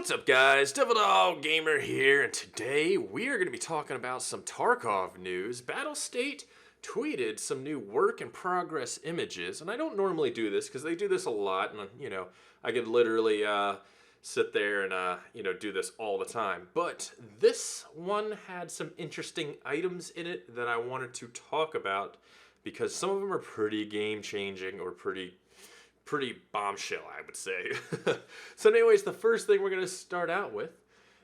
What's up, guys? TheDevildogGamer here, and today we are going to be talking about some Tarkov news. Battlestate tweeted some new work in progress images, and I don't normally do this because they do this a lot, and I could literally sit there and do this all the time. But this one had some interesting items in it that I wanted to talk about because some of them are pretty game-changing or pretty bombshell, I would say. So anyways, the first thing we're going to start out with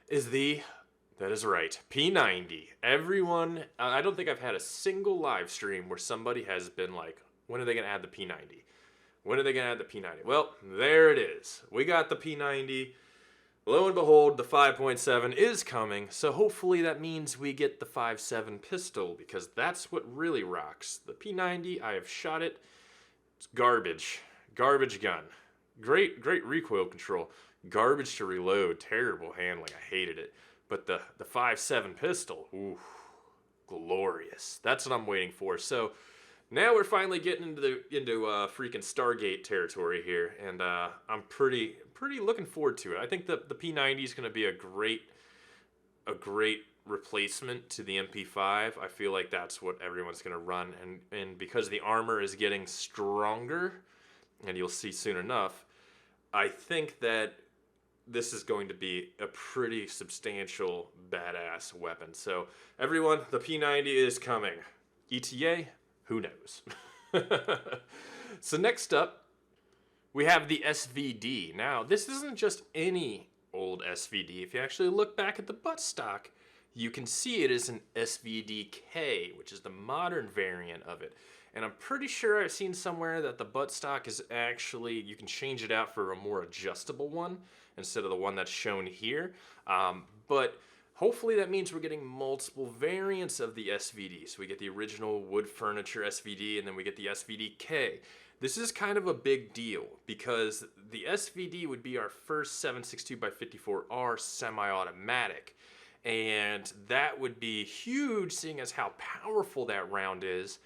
is that is right, P90. Everyone, I don't think I've had a single live stream where somebody has been like, when are they going to add the P90? When are they going to add the P90? Well, there it is. We got the P90. Lo and behold, the 5.7 is coming, so hopefully that means we get the 5.7 pistol, because that's what really rocks. The P90, I have shot it. It's garbage. Garbage gun. Great recoil control. Garbage to reload. Terrible handling. I hated it. But the 5.7 pistol, ooh, glorious. That's what I'm waiting for. So now we're finally getting into freaking Stargate territory here, and I'm pretty looking forward to it. I think the P90 is going to be a great replacement to the MP5. I feel like that's what everyone's going to run, and because the armor is getting stronger, and you'll see soon enough, I think that this is going to be a pretty substantial, badass weapon. So, everyone, the P90 is coming. ETA? Who knows? So next up, we have the SVD. Now, this isn't just any old SVD. If you actually look back at the buttstock, you can see it is an SVD K, which is the modern variant of it. And I'm pretty sure I've seen somewhere that the buttstock is actually, you can change it out for a more adjustable one instead of the one that's shown here. But hopefully that means we're getting multiple variants of the SVD. So we get the original wood furniture SVD, and then we get the SVD K. This is kind of a big deal because the SVD would be our first 7.62x54R semi-automatic. And that would be huge, seeing as how powerful that round is.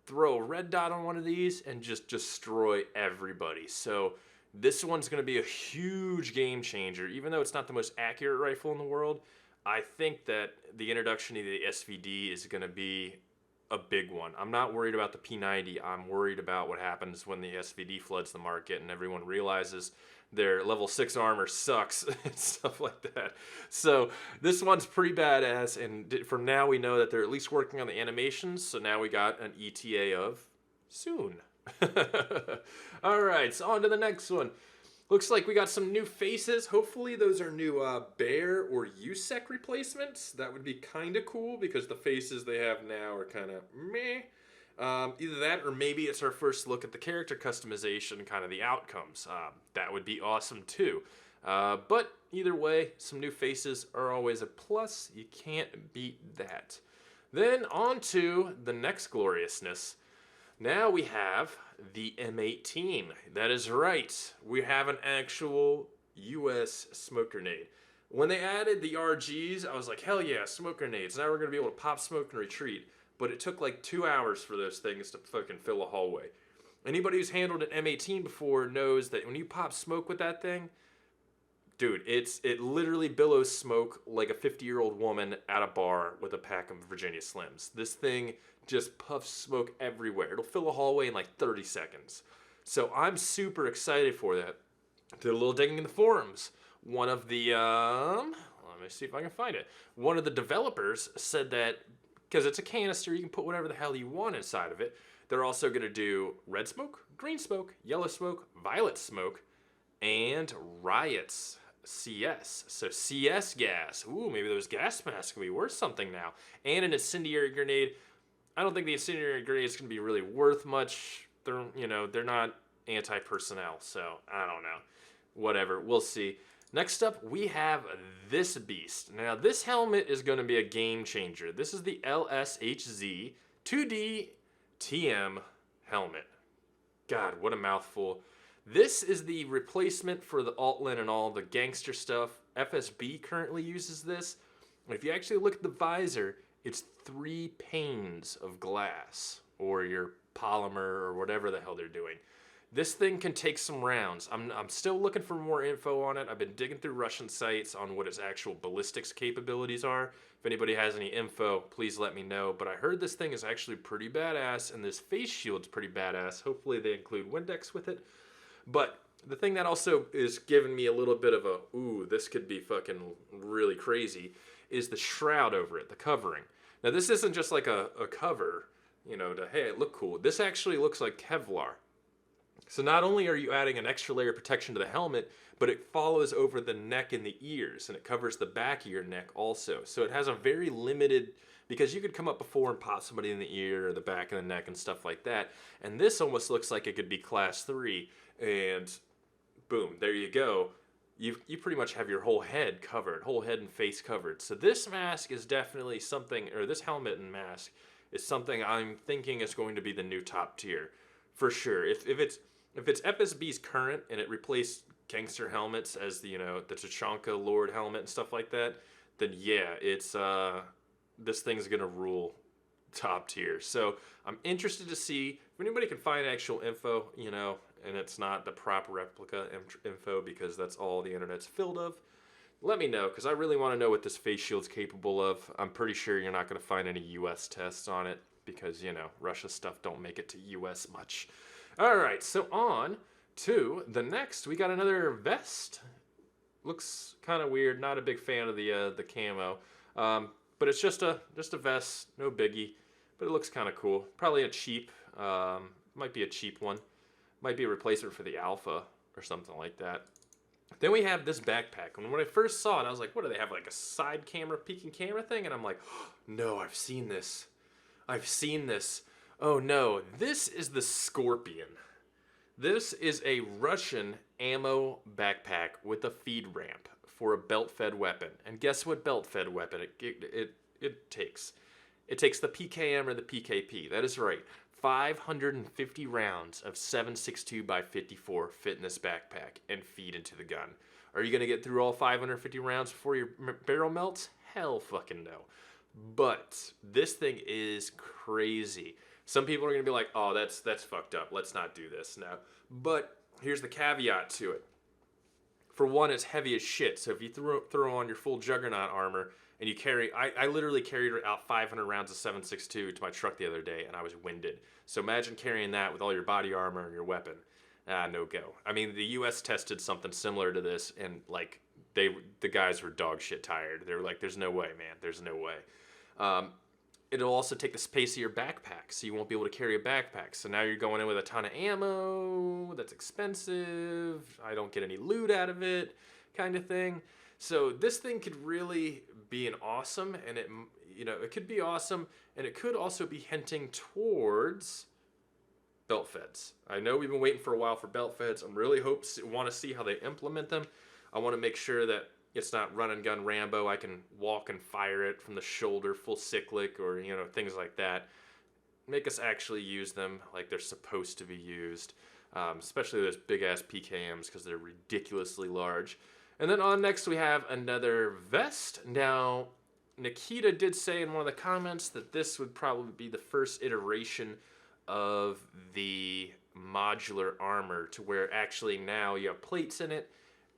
Throw a red dot on one of these and just destroy everybody. So this one's going to be a huge game changer. Even though it's not the most accurate rifle in the world, I think that the introduction of the SVD is going to be a big one. I'm not worried about the P90. I'm worried about what happens when the SVD floods the market and everyone realizes their level 6 armor sucks and stuff like that. So this one's pretty badass, and from now we know that they're at least working on the animations, so now we got an ETA of soon. Alright, so on to the next one. Looks like we got some new faces. Hopefully those are new Bear or USEC replacements. That would be kind of cool because the faces they have now are kind of meh. Either that or maybe it's our first look at the character customization, kind of the outcomes. That would be awesome too. But either way, some new faces are always a plus. You can't beat that. Then on to the next gloriousness. Now we have the M18. That is right. We have an actual US smoke grenade. When they added the RGs, I was like, hell yeah, smoke grenades. Now we're going to be able to pop smoke and retreat. But it took like 2 hours for those things to fucking fill a hallway. Anybody who's handled an M18 before knows that when you pop smoke with that thing, dude, it literally billows smoke like a 50-year-old woman at a bar with a pack of Virginia Slims. This thing just puffs smoke everywhere. It'll fill a hallway in like 30 seconds. So I'm super excited for that. Did a little digging in the forums. One of the, let me see if I can find it. One of the developers said that, because it's a canister, you can put whatever the hell you want inside of it. They're also going to do red smoke, green smoke, yellow smoke, violet smoke, and riots. CS. So CS gas. Ooh, maybe those gas masks can be worth something now. And an incendiary grenade. I don't think the incendiary grenade is going to be really worth much. They're not anti-personnel, so I don't know. Whatever, we'll see. Next up, we have this beast. Now, this helmet is going to be a game changer. This is the LSHZ 2D TM helmet. God, what a mouthful. This is the replacement for the Altlin and all the gangster stuff. FSB currently uses this. If you actually look at the visor, it's 3 panes of glass, or your polymer, or whatever the hell they're doing. This thing can take some rounds. I'm still looking for more info on it. I've been digging through Russian sites on what its actual ballistics capabilities are. If anybody has any info, please let me know. But I heard this thing is actually pretty badass, and this face shield's pretty badass. Hopefully they include Windex with it. But the thing that also is giving me a little bit of a, ooh, this could be fucking really crazy, is the shroud over it, the covering. Now this isn't just like a cover, you know, to, hey, it look cool. This actually looks like Kevlar. So not only are you adding an extra layer of protection to the helmet, but it follows over the neck and the ears, and it covers the back of your neck also. So it has a very limited, because you could come up before and pop somebody in the ear or the back of the neck and stuff like that. And this almost looks like it could be class 3, and boom, there you go. You pretty much have your whole head covered, whole head and face covered. So this mask is definitely something, or this helmet and mask is something I'm thinking is going to be the new top tier, for sure. If it's FSB's current and it replaced gangster helmets as the, you know, the Tachanka Lord helmet and stuff like that, then yeah, it's this thing's gonna rule top tier. So I'm interested to see if anybody can find actual info, you know, and it's not the prop replica info, because that's all the internet's filled of. Let me know, because I really want to know what this face shield's capable of. I'm pretty sure you're not going to find any US tests on it, because, you know, Russia stuff don't make it to US much. Alright, so on to the next. We got another vest. Looks kind of weird. Not a big fan of the camo. But it's just a vest, no biggie. But it looks kind of cool. Probably a cheap, might be a cheap one. Might be a replacement for the Alpha or something like that. Then we have this backpack. And when I first saw it, I was like, what do they have, like a side camera, peeking camera thing? And I'm like, oh, no, I've seen this. I've seen this. Oh no, this is the Scorpion. This is a Russian ammo backpack with a feed ramp for a belt-fed weapon. And guess what belt-fed weapon it takes? It takes the PKM or the PKP. That is right. 550 rounds of 7.62 by 54 fit in this backpack and feed into the gun. Are you going to get through all 550 rounds before your barrel melts? Hell fucking no. But this thing is crazy. Some people are going to be like, oh, that's fucked up. Let's not do this. No. But here's the caveat to it. For one, it's heavy as shit. So if you throw on your full Juggernaut armor and you carry, I literally carried out 500 rounds of 7.62 to my truck the other day, and I was winded. So imagine carrying that with all your body armor and your weapon. No go. I mean, the U.S. tested something similar to this, and like the guys were dog shit tired. They were like, "There's no way, man. There's no way." It'll also take the space of your backpack, so you won't be able to carry a backpack. So now you're going in with a ton of ammo that's expensive. I don't get any loot out of it, kind of thing. So this thing could really be an awesome, and it could be awesome, and it could also be hinting towards belt feds. I know we've been waiting for a while for belt feds. I'm really want to see how they implement them. I want to make sure that it's not run and gun Rambo. I can walk and fire it from the shoulder, full cyclic, or things like that. Make us actually use them like they're supposed to be used, especially those big ass PKMs, because they're ridiculously large. And then on next we have another vest. Now, Nikita did say in one of the comments that this would probably be the first iteration of the modular armor, to where actually now you have plates in it,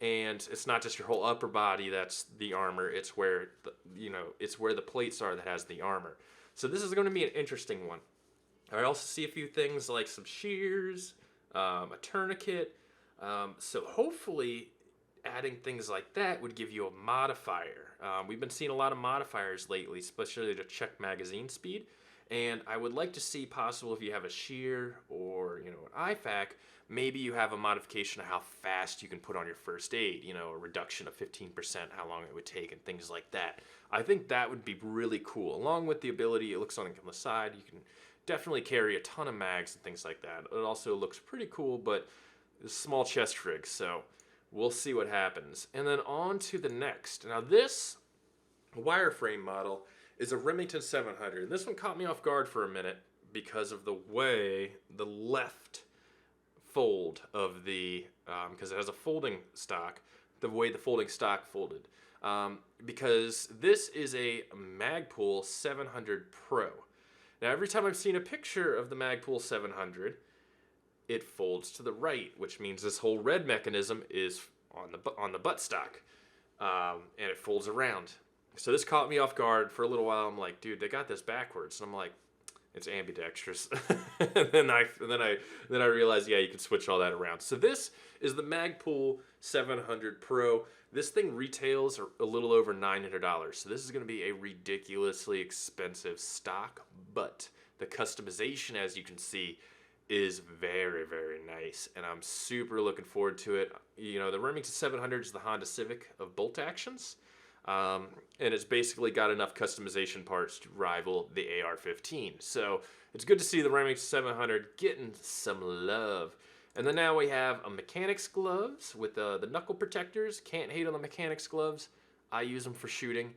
and it's not just your whole upper body that's the armor. It's where it's where the plates are that has the armor. So this is going to be an interesting one. I also see a few things like some shears, a tourniquet. So hopefully adding things like that would give you a modifier. We've been seeing a lot of modifiers lately, especially to check magazine speed. And I would like to see possible, if you have a shear or an IFAK, maybe you have a modification of how fast you can put on your first aid, a reduction of 15%, how long it would take, and things like that. I think that would be really cool. Along with the ability, it looks on the side, you can definitely carry a ton of mags and things like that. It also looks pretty cool, but it's a small chest rig, so we'll see what happens. And then on to the next. Now this wireframe model is a Remington 700. This one caught me off guard for a minute because of the way the left fold of the, because it has a folding stock, the way the folding stock folded. Because this is a Magpul 700 Pro. Now every time I've seen a picture of the Magpul 700, it folds to the right, which means this whole red mechanism is on the buttstock, and it folds around. So this caught me off guard for a little while. I'm like, dude, they got this backwards, and I'm like, it's ambidextrous. and then I realized, yeah, you can switch all that around. So this is the Magpul 700 Pro. This thing retails a little over $900. So this is going to be a ridiculously expensive stock, but the customization, as you can see, is very, very nice, and I'm super looking forward to it. You know, the Remington 700 is the Honda Civic of bolt actions, and it's basically got enough customization parts to rival the AR-15. So it's good to see the Remington 700 getting some love. And then now we have a mechanics gloves with the knuckle protectors. Can't hate on the mechanics gloves. I use them for shooting.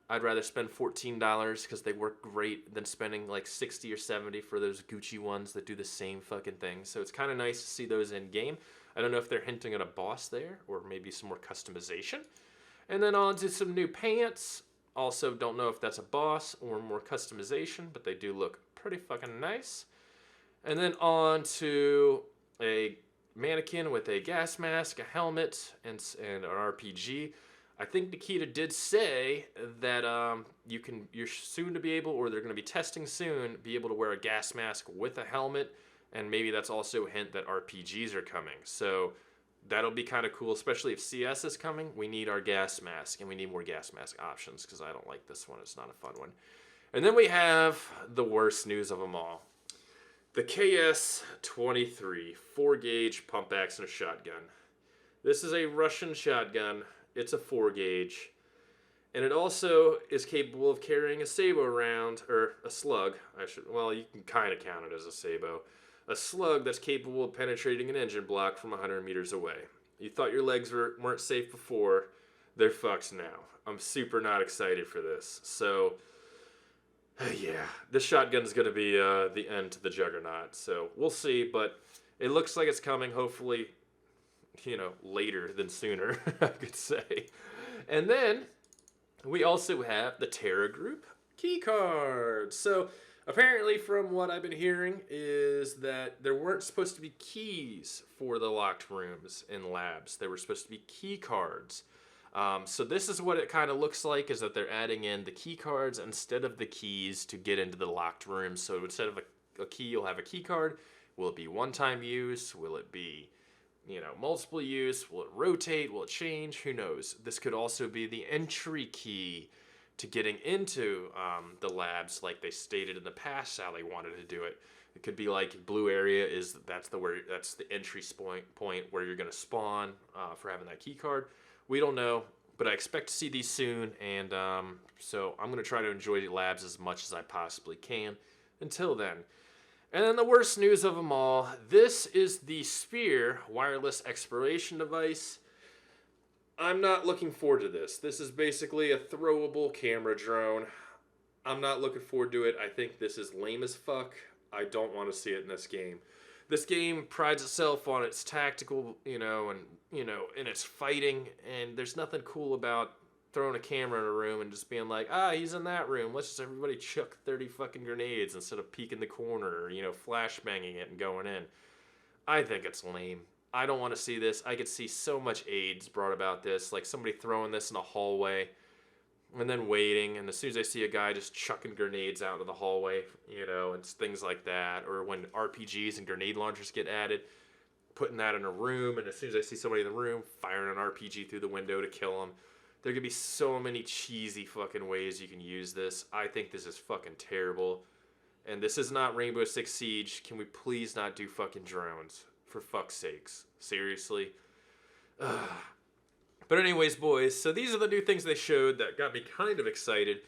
I'd rather spend $14 because they work great than spending like 60 or 70 for those Gucci ones that do the same fucking thing. So it's kind of nice to see those in game. I don't know if they're hinting at a boss there or maybe some more customization. And then on to some new pants. Also don't know if that's a boss or more customization, but they do look pretty fucking nice. And then on to a mannequin with a gas mask, a helmet, and an RPG. I think Nikita did say that you're soon to be able, or they're going to be testing soon, be able to wear a gas mask with a helmet, and maybe that's also a hint that RPGs are coming. So that'll be kind of cool, especially if CS is coming. We need our gas mask, and we need more gas mask options because I don't like this one. It's not a fun one. And then we have the worst news of them all. The KS-23 4-gauge pump action shotgun. This is a Russian shotgun. It's a 4-gauge. And it also is capable of carrying a sabot round, or a slug. Well, you can kind of count it as a sabot. A slug that's capable of penetrating an engine block from 100 meters away. You thought your legs weren't safe before. They're fucked now. I'm super not excited for this. So, yeah, this shotgun's going to be the end to the juggernaut. So, we'll see, but it looks like it's coming, hopefully, you know, later than sooner, I could say. And then we also have the Terra Group key cards. So apparently from what I've been hearing is that there weren't supposed to be keys for the locked rooms in labs. There were supposed to be key cards. So this is what it kind of looks like, is that they're adding in the key cards instead of the keys to get into the locked rooms. So instead of a key, you'll have a key card. Will it be one-time use? Will it be, you know, multiple use? Will it rotate? Will it change? Who knows? This could also be the entry key to getting into the labs, like they stated in the past how they wanted to do it. It could be like blue area that's the entry point where you're gonna spawn for having that key card. We don't know, but I expect to see these soon, and so I'm gonna try to enjoy the labs as much as I possibly can until then. And then the worst news of them all, this is the Sphere wireless expiration device. I'm not looking forward to this. This is basically a throwable camera drone. I'm not looking forward to it. I think this is lame as fuck. I don't want to see it in this game. This game prides itself on its tactical, and its fighting, and there's nothing cool about throwing a camera in a room and just being like, he's in that room. Let's just everybody chuck 30 fucking grenades instead of peeking the corner or, flashbanging it and going in. I think it's lame. I don't want to see this. I could see so much AIDS brought about this, like somebody throwing this in a hallway and then waiting, and as soon as I see a guy just chucking grenades out into the hallway, and things like that, or when RPGs and grenade launchers get added, putting that in a room, and as soon as I see somebody in the room, firing an RPG through the window to kill them. There could be so many cheesy fucking ways you can use this. I think this is fucking terrible. And this is not Rainbow Six Siege. Can we please not do fucking drones? For fuck's sakes. Seriously? Ugh. But anyways, boys, so these are the new things they showed that got me kind of excited.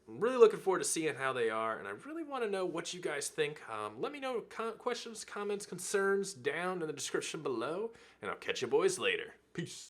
I'm really looking forward to seeing how they are, and I really want to know what you guys think. Let me know questions, comments, concerns down in the description below, and I'll catch you boys later. Peace.